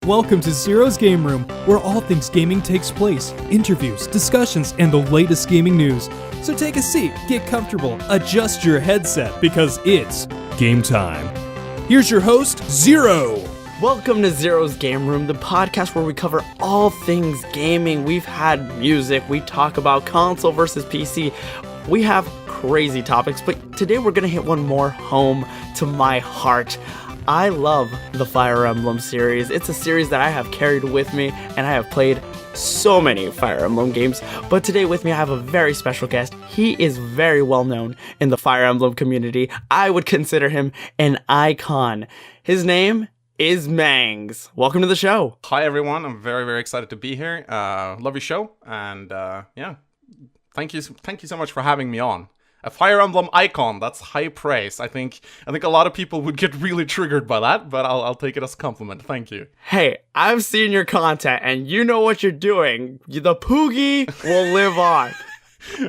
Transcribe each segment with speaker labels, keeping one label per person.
Speaker 1: Welcome to Zero's Game Room, where all things gaming takes place, interviews, discussions, and the latest gaming news. So take a seat, get comfortable, adjust your headset, because it's game time. Here's your host, Zero!
Speaker 2: Welcome to Zero's Game Room, the podcast where we cover all things gaming. We've had music, we talk about console versus PC, we have crazy topics, but today we're gonna hit one more home to my heart. I love the Fire Emblem series. It's a series that I have carried with me, and I have played so many Fire Emblem games. But today with me, I have a very special guest. He is very well known in the Fire Emblem community. I would consider him an icon. His name is Mangs. Welcome to the show.
Speaker 3: Hi, everyone. I'm very, very excited to be here. Love your show. And yeah, thank you so much for having me on. A Fire Emblem icon, that's high praise. I think a lot of people would get really triggered by that, but I'll take it as a compliment. Thank you.
Speaker 2: Hey, I've seen your content, and you know what you're doing. The Poogie will live on.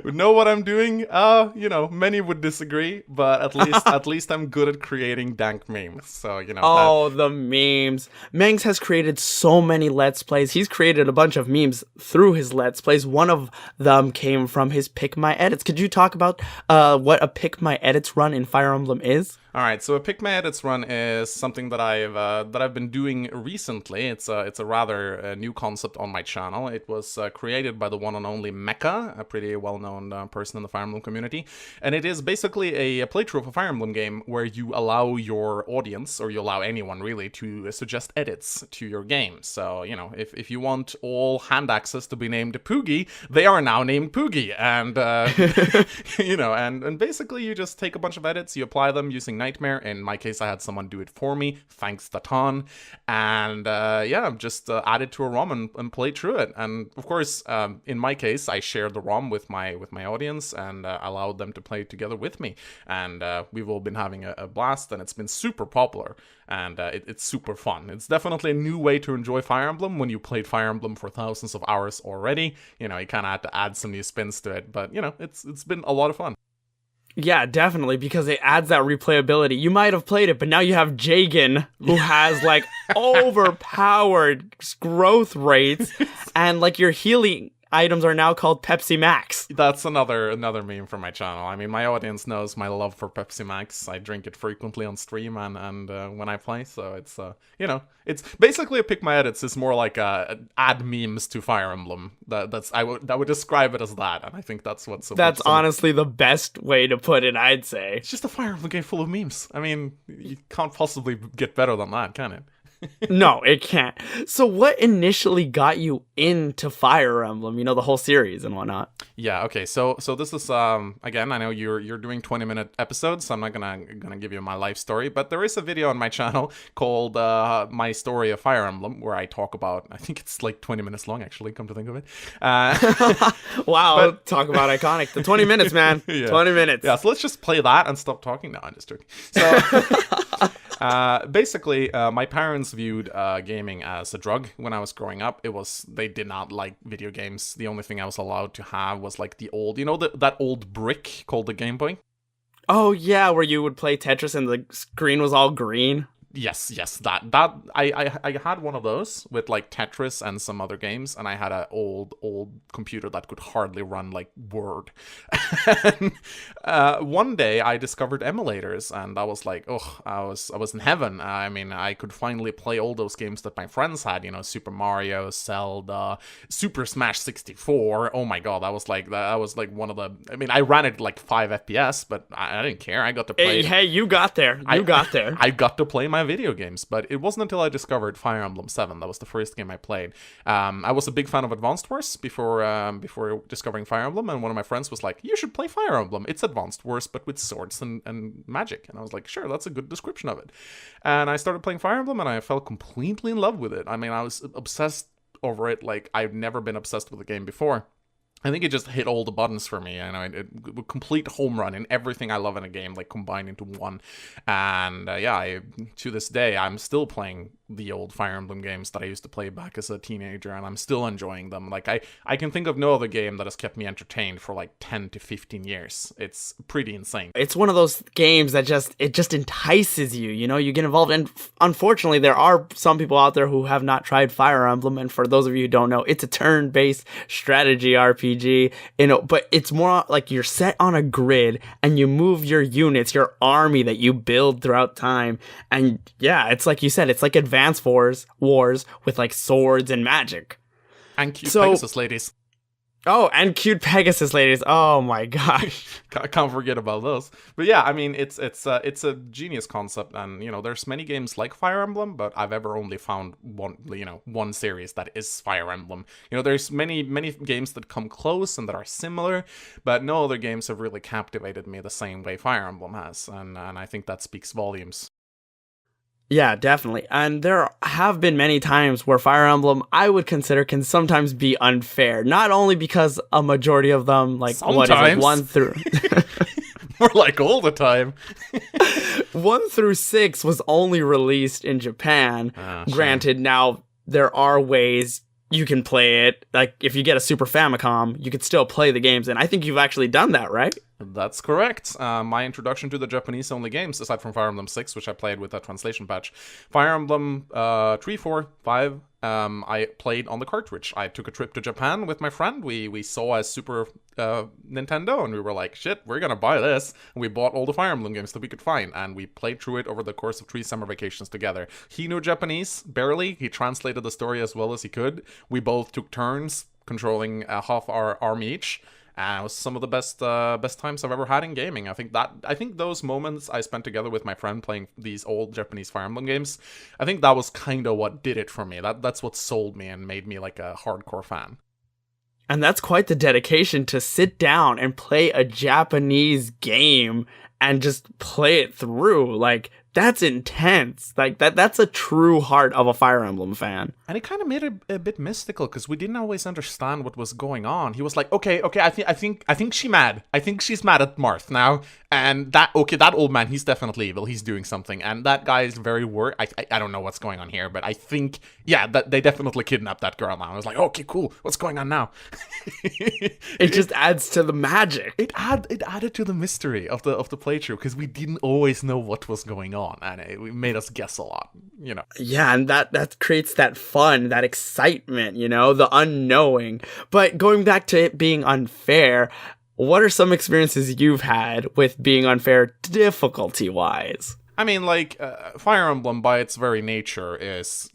Speaker 3: Know what I'm doing? Many would disagree, but at least I'm good at creating dank memes. So,
Speaker 2: the memes. Mangs has created so many Let's Plays. He's created a bunch of memes through his Let's Plays. One of them came from his Pick My Edits. Could you talk about what a Pick My Edits run in Fire Emblem is?
Speaker 3: All right, so a Pick My Edits run is something that I've been doing recently. It's a rather new concept on my channel. It was created by the one and only Mecha, a pretty well-known person in the Fire Emblem community, and it is basically a playthrough of a Fire Emblem game where you allow your audience, or you allow anyone really, to suggest edits to your game. So if you want all hand axes to be named Poogie, they are now named Poogie, and and basically you just take a bunch of edits, you apply them using Nightmare. In my case, I had someone do it for me, thanks Tatan, and just add it to a ROM and play through it. And of course, in my case, I shared the ROM with my audience and allowed them to play together with me. And we've all been having a blast, and it's been super popular, and it's super fun. It's definitely a new way to enjoy Fire Emblem when you played Fire Emblem for thousands of hours already. You kind of had to add some new spins to it, but it's been a lot of fun.
Speaker 2: Yeah, definitely, because it adds that replayability. You might have played it, but now you have Jagan, who has, overpowered growth rates, and, your healing items are now called Pepsi Max.
Speaker 3: That's another meme for my channel. I mean, my audience knows my love for Pepsi Max. I drink it frequently on stream and when I play, so it's, it's basically a Pick My Edits is more like add memes to Fire Emblem. I would describe it as that, and I think that's what's...
Speaker 2: That's honestly the best way to put it, I'd say.
Speaker 3: It's just a Fire Emblem game full of memes. I mean, you can't possibly get better than that, can it?
Speaker 2: No, it can't. So what initially got you into Fire Emblem, the whole series and whatnot?
Speaker 3: Yeah, okay. So this is again, I know you're doing 20-minute episodes, so I'm not gonna give you my life story, but there is a video on my channel called My Story of Fire Emblem where I talk about, I think it's 20 minutes long actually, come to think of it.
Speaker 2: Wow, talk about iconic. The 20 minutes, man. Yeah. 20 minutes.
Speaker 3: Yeah, so let's just play that and stop talking now. I'm just joking. So basically, my parents viewed gaming as a drug when I was growing up. They did not like video games. The only thing I was allowed to have was the old, that old brick called the Game Boy?
Speaker 2: Oh yeah, where you would play Tetris and the screen was all green.
Speaker 3: Yes, that I had one of those with Tetris and some other games, and I had an old computer that could hardly run Word. And one day I discovered emulators, and I was I was in heaven. I mean, I could finally play all those games that my friends had, Super Mario, Zelda, Super Smash 64. Oh my god, that was one of the, I mean, I ran it 5 FPS, but I didn't care. I got to play.
Speaker 2: Hey, you got there. I got
Speaker 3: to play my video games, but it wasn't until I discovered Fire Emblem 7. That was the first game I played. I was a big fan of Advanced Wars before discovering Fire Emblem, and one of my friends was like, you should play Fire Emblem. It's Advanced Wars, but with swords and magic. And I was like, sure, that's a good description of it. And I started playing Fire Emblem, and I fell completely in love with it. I mean, I was obsessed over it I've never been obsessed with a game before. I think it just hit all the buttons for me. It complete home run in everything I love in a game, like combined into one. And to this day, I'm still playing the old Fire Emblem games that I used to play back as a teenager, and I'm still enjoying them. Like I can think of no other game that has kept me entertained for like 10 to 15 years. It's pretty insane.
Speaker 2: It's one of those games that just entices you, you get involved. And unfortunately, there are some people out there who have not tried Fire Emblem. And for those of you who don't know, it's a turn-based strategy RPG, but it's more like you're set on a grid and you move your units, your army that you build throughout time. And yeah, it's like you said, it's like Advanced Wars with like swords and magic.
Speaker 3: And cute Pegasus ladies.
Speaker 2: Oh, and cute Pegasus ladies. Oh my gosh.
Speaker 3: Can't forget about those. But yeah, I mean, it's a genius concept, and there's many games like Fire Emblem, but I've ever only found one series that is Fire Emblem. There's many games that come close and that are similar, but no other games have really captivated me the same way Fire Emblem has, and I think that speaks volumes.
Speaker 2: Yeah, definitely. And there have been many times where Fire Emblem, I would consider, can sometimes be unfair. Not only because a majority of them, like,
Speaker 3: sometimes.
Speaker 2: what is it, 1 through...
Speaker 3: More like all the time.
Speaker 2: 1 through 6 was only released in Japan. Granted, now there are ways you can play it. Like, if you get a Super Famicom, you could still play the games. And I think you've actually done that, right?
Speaker 3: That's correct. My introduction to the Japanese-only games, aside from Fire Emblem 6, which I played with a translation patch, Fire Emblem 3, 4, 5, I played on the cartridge. I took a trip to Japan with my friend. We saw a Super Nintendo, and we were like, shit, we're gonna buy this. And we bought all the Fire Emblem games that we could find, and we played through it over the course of 3 summer vacations together. He knew Japanese, barely. He translated the story as well as he could. We both took turns controlling half our army each. And it was some of the best times I've ever had in gaming. I think those moments I spent together with my friend playing these old Japanese Fire Emblem games, I think that was kind of what did it for me. That's what sold me and made me like a hardcore fan.
Speaker 2: And that's quite the dedication to sit down and play a Japanese game and just play it through. Like, that's intense. Like, that's a true heart of a Fire Emblem fan.
Speaker 3: And it kind of made it a bit mystical because we didn't always understand what was going on. He was like, okay, I think she's mad. I think she's mad at Marth now. And that old man, he's definitely evil. He's doing something. And that guy is very worried. I don't know what's going on here, but I think, yeah, that they definitely kidnapped that girl now. I was like, okay, cool. What's going on now?
Speaker 2: It just adds to the magic.
Speaker 3: It added to the mystery of the playthrough because we didn't always know what was going on, and it made us guess a lot.
Speaker 2: Yeah, and that creates that fun, that excitement, the unknowing. But going back to it being unfair, what are some experiences you've had with being unfair difficulty-wise?
Speaker 3: I mean, like, Fire Emblem by its very nature is,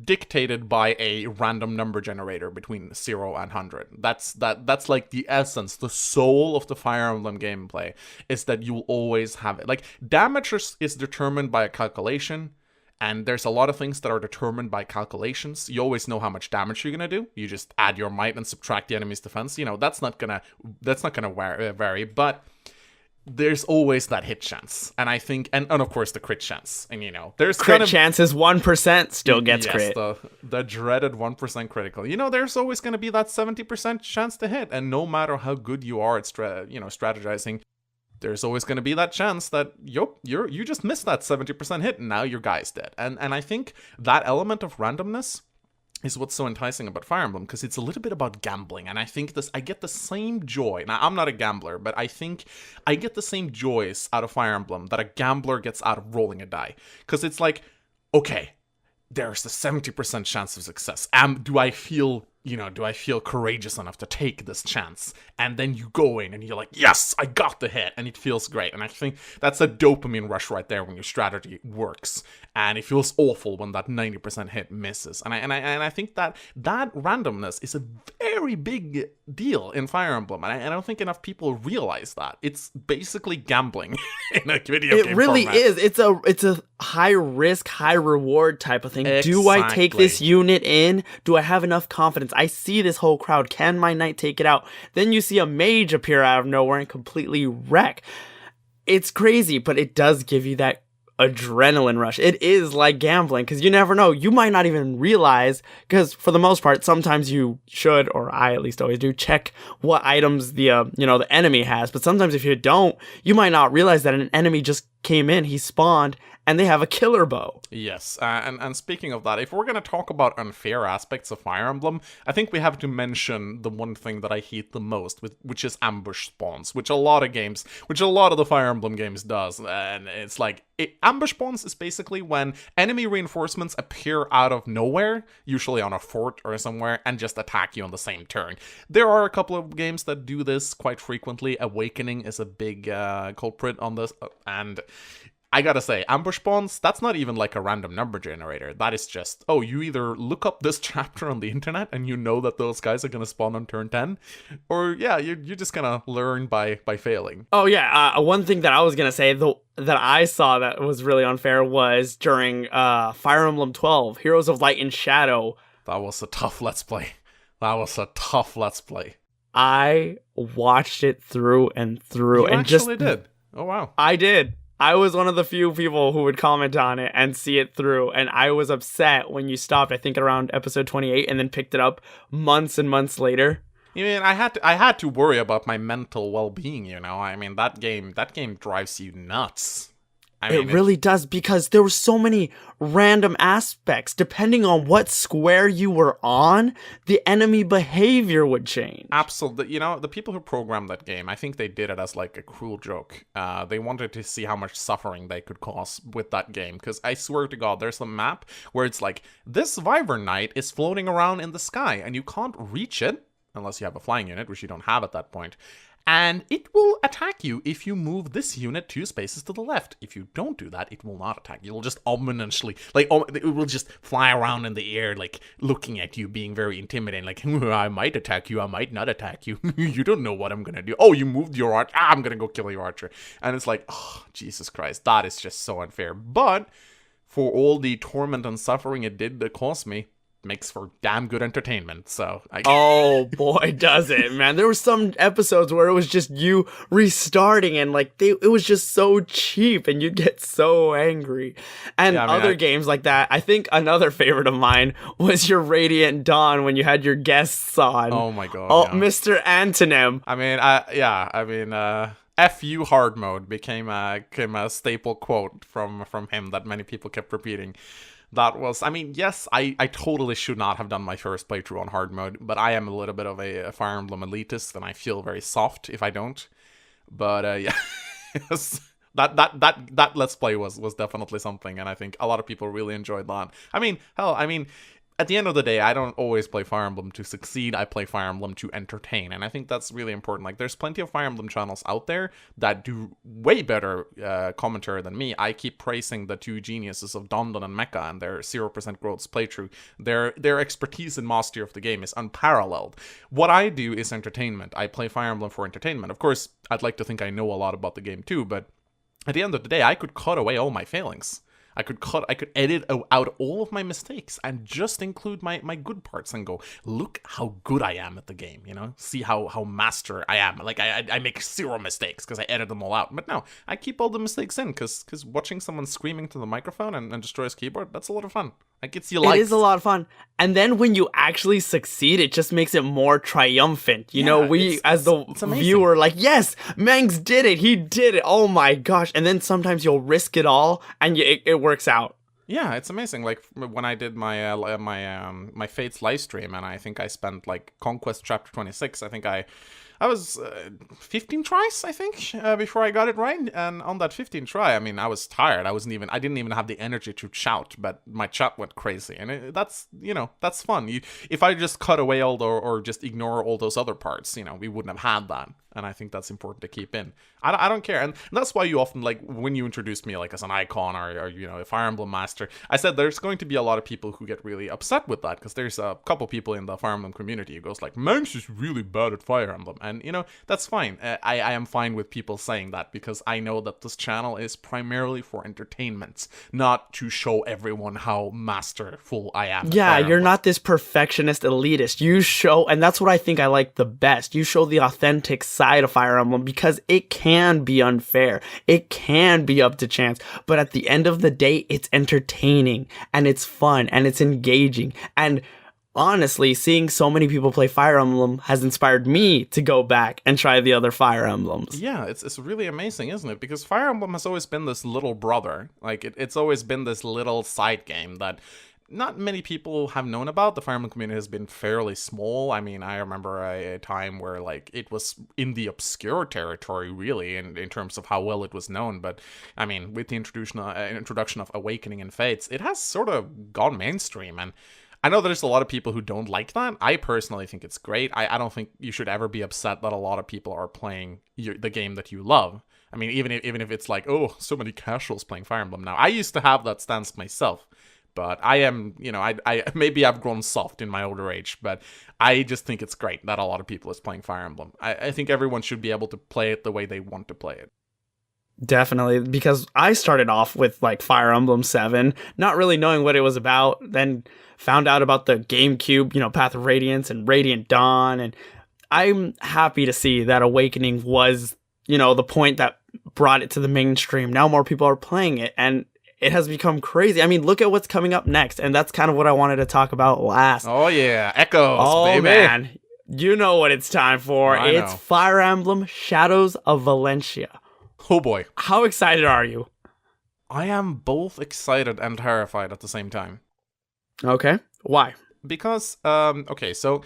Speaker 3: dictated by a random number generator between 0 and 100. That's like the essence, the soul of the Fire Emblem gameplay, is that you'll always have it. Like, damage is determined by a calculation, and there's a lot of things that are determined by calculations. You always know how much damage you're gonna do. You just add your might and subtract the enemy's defense. That's not gonna vary, but there's always that hit chance, and I think, and of course the crit chance, and there's
Speaker 2: crit chance is 1% still gets crit.
Speaker 3: The dreaded 1% critical. There's always going to be that 70% chance to hit, and no matter how good you are at strategizing, there's always going to be that chance that you just missed that 70% hit, and now your guy's dead. And I think that element of randomness is what's so enticing about Fire Emblem, because it's a little bit about gambling, and I think I get the same joy. Now, I'm not a gambler, but I think I get the same joys out of Fire Emblem that a gambler gets out of rolling a die. Because it's like, okay, there's the 70% chance of success. Do I feel courageous enough to take this chance? And then you go in and you're like, yes, I got the hit, and it feels great. And I think that's a dopamine rush right there when your strategy works. And it feels awful when that 90% hit misses. And I think that randomness is a very big deal in Fire Emblem. And I don't think enough people realize that. It's basically gambling in a video game
Speaker 2: It really
Speaker 3: format.
Speaker 2: is. It's a high risk, high reward type of thing.
Speaker 3: Exactly.
Speaker 2: Do I take this unit in? Do I have enough confidence? I see this whole crowd. Can my knight take it out? Then you see a mage appear out of nowhere and completely wreck. It's crazy, but it does give you that adrenaline rush. It is like gambling because you never know. You might not even realize, because for the most part, sometimes you should, or I at least always do, check what items the enemy has. But sometimes if you don't, you might not realize that an enemy just came in, he spawned, and they have a killer bow.
Speaker 3: Yes, and speaking of that, if we're going to talk about unfair aspects of Fire Emblem, I think we have to mention the one thing that I hate the most, which is ambush spawns, which a lot of the Fire Emblem games does. And it's like, ambush spawns is basically when enemy reinforcements appear out of nowhere, usually on a fort or somewhere, and just attack you on the same turn. There are a couple of games that do this quite frequently. Awakening is a big culprit on this, and I gotta say, ambush spawns, that's not even like a random number generator. That is just, oh, you either look up this chapter on the internet and you know that those guys are gonna spawn on turn 10, or yeah, you're just gonna learn by failing.
Speaker 2: Oh yeah, one thing that I was gonna say, that I saw that was really unfair was during Fire Emblem 12, Heroes of Light and Shadow.
Speaker 3: That was a tough Let's Play.
Speaker 2: I watched it through and through.
Speaker 3: You actually did? Oh wow.
Speaker 2: I did. I was one of the few people who would comment on it and see it through, and I was upset when you stopped, I think around episode 28, and then picked it up months and months later.
Speaker 3: I mean, I had to worry about my mental well-being, you know? I mean, that game drives you nuts.
Speaker 2: It really does, because there were so many random aspects. Depending on what square you were on, the enemy behavior would change.
Speaker 3: Absolutely. You know, the people who programmed that game, I think they did it as like a cruel joke. They wanted to see how much suffering they could cause with that game. Because I swear to God, there's a map where it's like, this Wyvern Knight is floating around in the sky, and you can't reach it, unless you have a flying unit, which you don't have at that point. And it will attack you if you move this unit 2 spaces to the left. If you don't do that, it will not attack you. It will just ominously, like, it will just fly around in the air, like, looking at you, being very intimidating. Like, I might attack you, I might not attack you. You don't know what I'm gonna do. Oh, you moved your archer. I'm gonna go kill your archer. And it's like, oh, Jesus Christ, that is just so unfair. But for all the torment and suffering it did cause me, makes for damn good entertainment. So
Speaker 2: oh boy, does it, man. There were some episodes where it was just you restarting, and like it was just so cheap, and you'd get so angry. And yeah, other games like that. I think another favorite of mine was your Radiant Dawn when you had your guests on.
Speaker 3: Oh my God.
Speaker 2: Oh, yeah. Mr. Antonym.
Speaker 3: F you hard mode became a staple quote from him that many people kept repeating. That was, I mean, yes, I totally should not have done my first playthrough on hard mode, but I am a little bit of a Fire Emblem elitist, and I feel very soft if I don't. But yeah, that Let's Play was definitely something, and I think a lot of people really enjoyed that. I mean, hell, at the end of the day, I don't always play Fire Emblem to succeed. I play Fire Emblem to entertain, and I think that's really important. Like, there's plenty of Fire Emblem channels out there that do way better commentary than me. I keep praising the two geniuses of Dondon and Mecha and their 0% growth playthrough. Their expertise and mastery of the game is unparalleled. What I do is entertainment. I play Fire Emblem for entertainment. Of course, I'd like to think I know a lot about the game too, but at the end of the day, I could cut away all my failings. I could edit out all of my mistakes and just include my good parts and go, look how good I am at the game, you know? See how master I am. Like, I make 0 mistakes because I edit them all out. But no, I keep all the mistakes in because watching someone screaming to the microphone and destroy his keyboard, that's a lot of fun. It gets you likes.
Speaker 2: It is a lot of fun. And then when you actually succeed, it just makes it more triumphant. You know, we, as the viewer, like, yes, Mangs did it. He did it. Oh my gosh. And then sometimes you'll risk it all and it works out.
Speaker 3: Yeah, it's amazing. Like, when I did my my Fates live stream, and I think I spent, like, Conquest Chapter 26, I think I was 15 tries, I think, before I got it right. And on that 15th try, I mean, I was tired. I didn't even have the energy to shout, but my chat went crazy. And that's fun. If I just cut away or just ignore all those other parts, we wouldn't have had that. And I think that's important to keep in. I don't care. And that's why you often, like, when you introduce me, like, as an icon or a Fire Emblem master, I said there's going to be a lot of people who get really upset with that, because there's a couple people in the Fire Emblem community who goes like, Mangs is really bad at Fire Emblem. And, that's fine. I am fine with people saying that, because I know that this channel is primarily for entertainment, not to show everyone how masterful I am.
Speaker 2: Yeah, you're not this perfectionist elitist. You show, and that's what I think I like the best. You show the authentic side of Fire Emblem, because it can be unfair. It can be up to chance. But at the end of the day, it's entertaining and it's fun and it's engaging. And honestly, seeing so many people play Fire Emblem has inspired me to go back and try the other Fire Emblems.
Speaker 3: Yeah, it's really amazing, isn't it? Because Fire Emblem has always been this little brother. Like, it's always been this little side game that not many people have known about. The Fire Emblem community has been fairly small. I mean, I remember a time where, like, it was in the obscure territory, really, in terms of how well it was known. But, I mean, with the introduction of Awakening and Fates, it has sort of gone mainstream. And I know there's a lot of people who don't like that. I personally think it's great. I don't think you should ever be upset that a lot of people are playing the game that you love. I mean, even if it's like, oh, so many casuals playing Fire Emblem now. I used to have that stance myself. But I am, I maybe I've grown soft in my older age, but I just think it's great that a lot of people is playing Fire Emblem. I think everyone should be able to play it the way they want to play it.
Speaker 2: Definitely, because I started off with like Fire Emblem 7, not really knowing what it was about, then found out about the GameCube, Path of Radiance and Radiant Dawn, and I'm happy to see that Awakening was, the point that brought it to the mainstream. Now more people are playing it, and it has become crazy. I mean, look at what's coming up next, and that's kind of what I wanted to talk about last.
Speaker 3: Oh yeah, Echoes, baby.
Speaker 2: Man, you know what it's time for. It's Fire Emblem Shadows of Valencia.
Speaker 3: Oh boy.
Speaker 2: How excited are you?
Speaker 3: I am both excited and terrified at the same time.
Speaker 2: Okay. Why?
Speaker 3: Because, so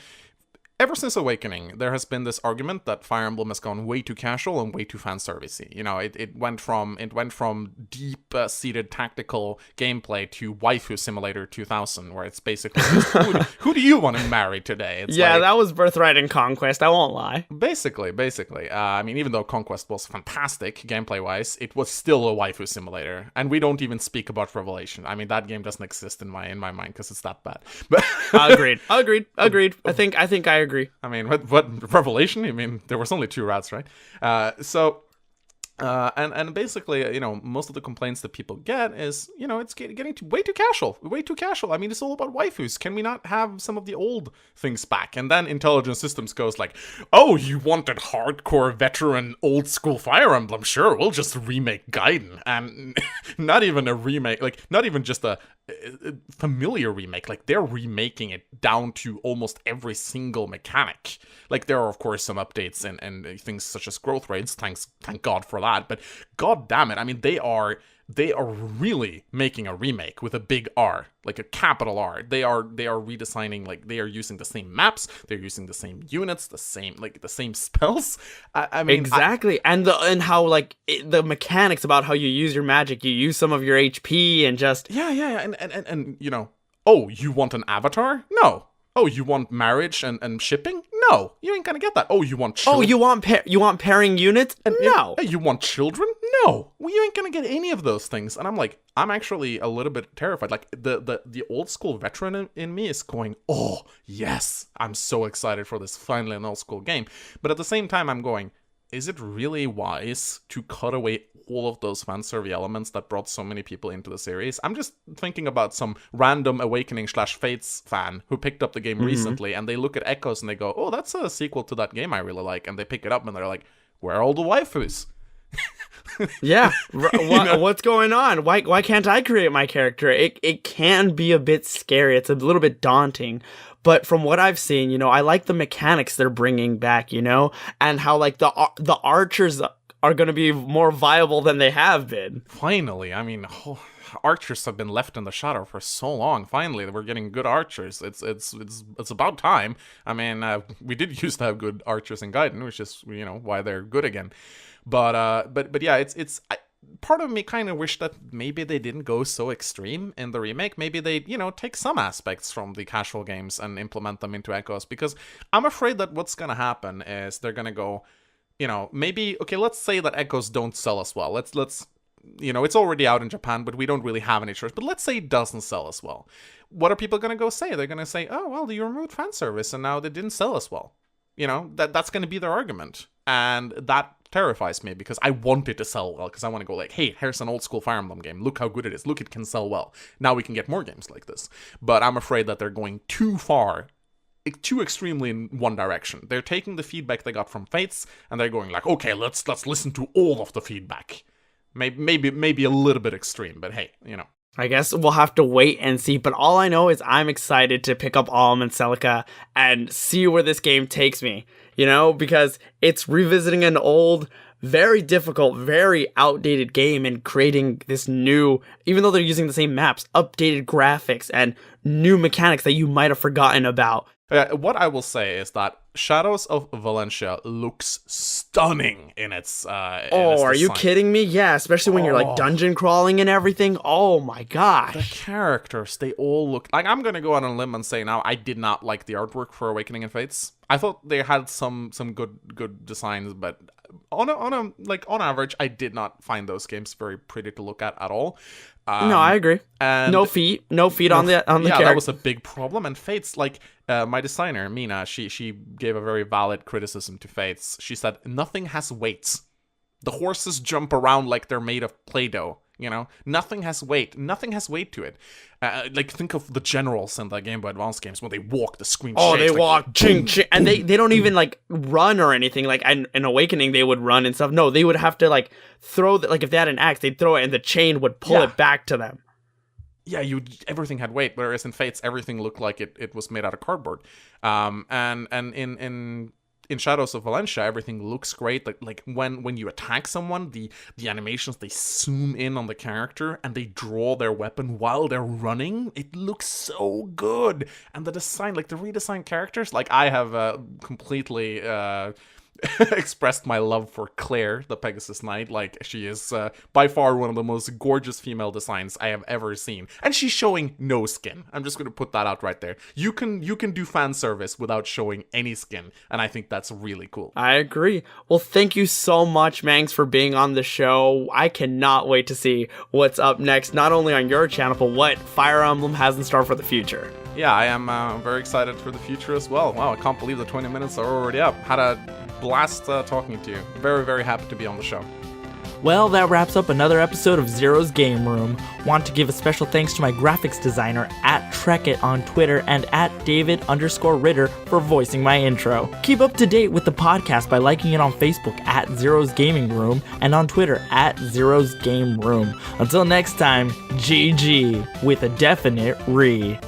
Speaker 3: ever since Awakening, there has been this argument that Fire Emblem has gone way too casual and way too fan servicey. It went from deep seated tactical gameplay to Waifu Simulator 2000, where it's basically just, who do you want to marry today? It's
Speaker 2: that was Birthright and Conquest. I won't lie.
Speaker 3: Basically. I mean, even though Conquest was fantastic gameplay wise, it was still a Waifu Simulator, and we don't even speak about Revelation. I mean, that game doesn't exist in my mind because it's that bad. But
Speaker 2: Agreed. I think I agree.
Speaker 3: I mean, what Revelation? I mean, there was only 2 routes, right? And basically, most of the complaints that people get is, it's getting way too casual. I mean, it's all about waifus. Can we not have some of the old things back? And then Intelligent Systems goes like, oh, you wanted hardcore veteran old school Fire Emblem? Sure, we'll just remake Gaiden. And not even a remake, like not even just a familiar remake. Like, they're remaking it down to almost every single mechanic. Like, there are of course some updates and things such as growth rates. Thank God for that. But god damn it, I mean, they are really making a remake with a big R, like a capital R. They are redesigning, like, they are using the same maps, they're using the same units, the same spells. I mean,
Speaker 2: exactly, and how like the mechanics about how you use your magic, you use some of your HP and just
Speaker 3: and oh, you want an avatar? No. Oh, you want marriage and shipping? No, you ain't gonna get that. Oh, you want children?
Speaker 2: Oh, you want pairing units? No.
Speaker 3: You want children? No. Well, you ain't gonna get any of those things. And I'm like, I'm actually a little bit terrified. Like, the old school veteran in me is going, oh, yes, I'm so excited for this, finally an old school game. But at the same time, I'm going, is it really wise to cut away all of those fanservy elements that brought so many people into the series? I'm just thinking about some random Awakening/Fates fan who picked up the game recently, and they look at Echoes and they go, oh, that's a sequel to that game I really like, and they pick it up and they're like, where are all the waifus?
Speaker 2: Yeah, what's going on? Why can't I create my character? It can be a bit scary. It's a little bit daunting. But from what I've seen, I like the mechanics they're bringing back, and how like the archers are going to be more viable than they have been.
Speaker 3: Finally, I mean, archers have been left in the shadow for so long. Finally, we're getting good archers. It's about time. I mean, we did used to have good archers in Gaiden, which is why they're good again. But yeah, it's part of me kind of wish that maybe they didn't go so extreme in the remake. Maybe they, take some aspects from the casual games and implement them into Echoes, because I'm afraid that what's gonna happen is they're gonna go, maybe, okay, let's say that Echoes don't sell as well. Let's it's already out in Japan, but we don't really have any choice. But let's say it doesn't sell as well. What are people gonna go say? They're gonna say, oh, well, you removed fan service and now they didn't sell as well. That's going to be their argument. And that terrifies me because I want it to sell well, because I want to go like, hey, here's an old school Fire Emblem game. Look how good it is. Look, it can sell well. Now we can get more games like this. But I'm afraid that they're going too far, too extremely in one direction. They're taking the feedback they got from Fates, and they're going like, okay, let's listen to all of the feedback. Maybe a little bit extreme, but hey,
Speaker 2: I guess we'll have to wait and see, but all I know is I'm excited to pick up Alm and Celica and see where this game takes me, because it's revisiting an old, very difficult, very outdated game and creating this new, even though they're using the same maps, updated graphics and new mechanics that you might have forgotten about.
Speaker 3: What I will say is that Shadows of Valencia looks stunning in its
Speaker 2: are you kidding me? Yeah, especially when you're like dungeon crawling and everything. Oh my gosh.
Speaker 3: The characters, they all look like, I'm gonna go on a limb and say now I did not like the artwork for Awakening and Fates. I thought they had some good designs, but on average, I did not find those games very pretty to look at all.
Speaker 2: No, I agree.
Speaker 3: And
Speaker 2: no feet on the character.
Speaker 3: That was a big problem. And Fates, my designer Mina, she gave a very valid criticism to Fates. She said nothing has weights. The horses jump around like they're made of Play-Doh. Nothing has weight. Nothing has weight to it. Think of the generals in the Game Boy Advance games when they walk, the screen shakes.
Speaker 2: Oh, they walk, ching, ching, and they don't even run or anything. Like in Awakening, they would run and stuff. No, they would have to throw if they had an axe, they'd throw it, and the chain would pull it back to them.
Speaker 3: Yeah, everything had weight, whereas in Fates, everything looked like it was made out of cardboard. And in Shadows of Valencia, everything looks great. Like when you attack someone, the animations, they zoom in on the character and they draw their weapon while they're running. It looks so good. And the design, the redesigned characters, I have completely expressed my love for Claire, the Pegasus Knight. She is by far one of the most gorgeous female designs I have ever seen, and she's showing no skin. I'm just gonna put that out right there. You can do fan service without showing any skin, and I think that's really cool.
Speaker 2: I agree. Well, thank you so much, Mangs, for being on the show. I cannot wait to see what's up next, not only on your channel, but what Fire Emblem has in store for the future.
Speaker 3: Yeah, I am very excited for the future as well. Wow, I can't believe the 20 minutes are already up. Had a blast talking to you. Very, very happy to be on the show.
Speaker 2: Well, that wraps up another episode of Zero's Game Room. Want to give a special thanks to my graphics designer @Trekit on Twitter and @David_Ritter for voicing my intro. Keep up to date with the podcast by liking it on Facebook @Zero's Gaming Room and on Twitter @Zero's Game Room. Until next time, GG with a definite re.